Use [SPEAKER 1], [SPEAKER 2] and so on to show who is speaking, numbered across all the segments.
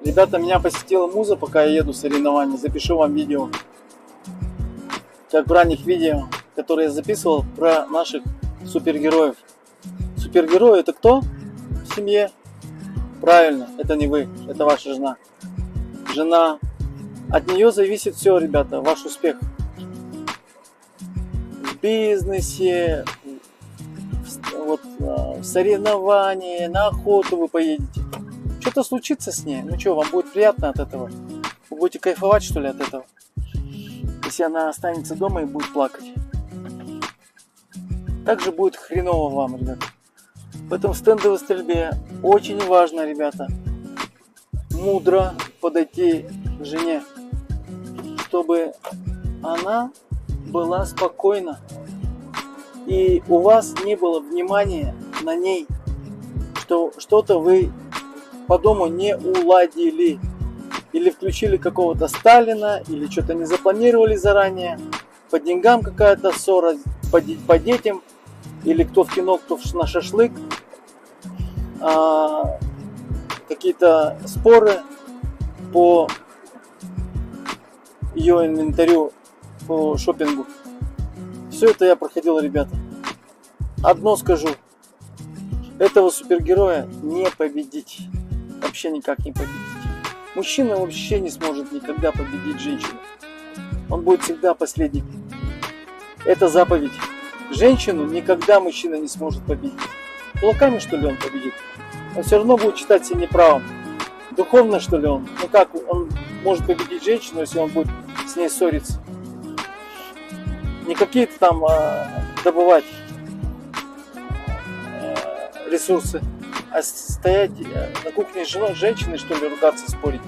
[SPEAKER 1] Ребята, меня посетила муза, пока я еду в соревнования. Запишу вам видео. Как в ранних видео, которые я записывал про наших супергероев. Супергерой — это кто в семье? Правильно, это не вы, это ваша жена. Жена. От нее зависит все, ребята, ваш успех. В бизнесе, в соревновании, на охоту вы поедете. Что-то случится с ней, ну что, вам будет приятно от этого? Вы будете кайфовать, что ли, от этого? Если она останется дома и будет плакать. Также будет хреново вам, ребята. Поэтому в стендовой стрельбе очень важно, ребята, мудро подойти к жене, чтобы она была спокойна. И у вас не было внимания на ней, что что-то вы по дому не уладили. Или включили какого-то Сталина, или что-то не запланировали заранее. По деньгам какая-то ссора, по детям, или кто в кино, кто на шашлык. Какие-то споры по ее инвентарю, по шопингу. Все это я проходил, ребята. Одно скажу. Этого супергероя не победить. Вообще никак не победить. Мужчина вообще не сможет никогда победить женщину. Он будет всегда последним. Это заповедь. Женщину никогда мужчина не сможет победить. Кулаками, что ли, он победит? Он все равно будет считать себя неправым. Духовно, что ли, он? Ну как он может победить женщину, если он будет с ней ссориться? Не какие-то там добывать ресурсы, а стоять на кухне с женой, женщиной, что ли, ругаться, спорить.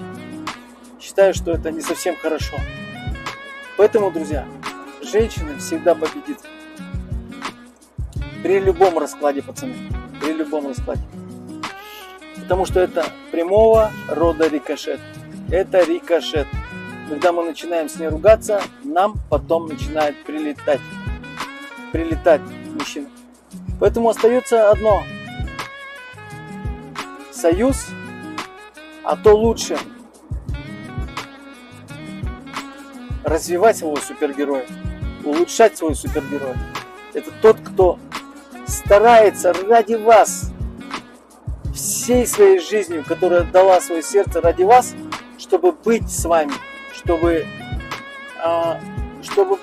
[SPEAKER 1] Считаю, что это не совсем хорошо. Поэтому, друзья, женщина всегда победит. При любом раскладе, пацаны. При любом раскладе. Потому что это прямого рода рикошет. Это рикошет. Когда мы начинаем с ней ругаться, нам потом начинает прилетать. Прилетать мужчина. Поэтому остается одно. Союз, а то лучше развивать своего супергероя, улучшать своего супергероя. Это тот, кто старается ради вас, всей своей жизнью, которая дала свое сердце ради вас, чтобы быть с вами, чтобы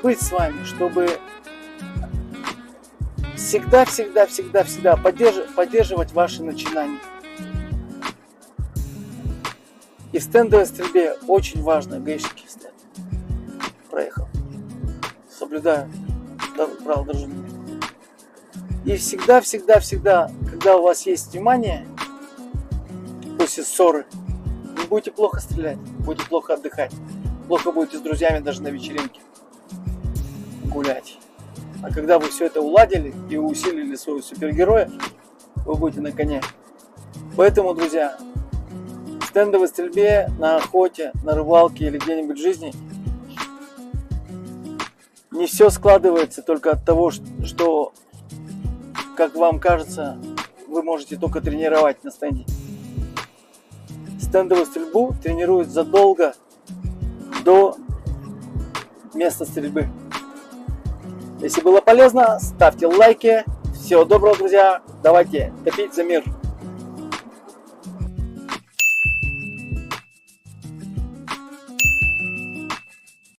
[SPEAKER 1] быть с вами, чтобы всегда поддерживать ваши начинания. И в стендовой стрельбе очень важно гаишники стоят. Проехал. Соблюдаю правила дорожного движения. И всегда, когда у вас есть внимание, после ссоры, не будете плохо стрелять, будете плохо отдыхать. Плохо будете с друзьями даже на вечеринке гулять. А когда вы все это уладили и усилили своего супергероя, вы будете на коне. Поэтому, друзья, в стендовой стрельбе, на охоте, на рыбалке или где-нибудь в жизни не все складывается только от того, что, как вам кажется, вы можете только тренировать на стенде. Стендовую стрельбу тренируют задолго до места стрельбы. Если было полезно, ставьте лайки. Всего доброго, друзья. Давайте топить за мир.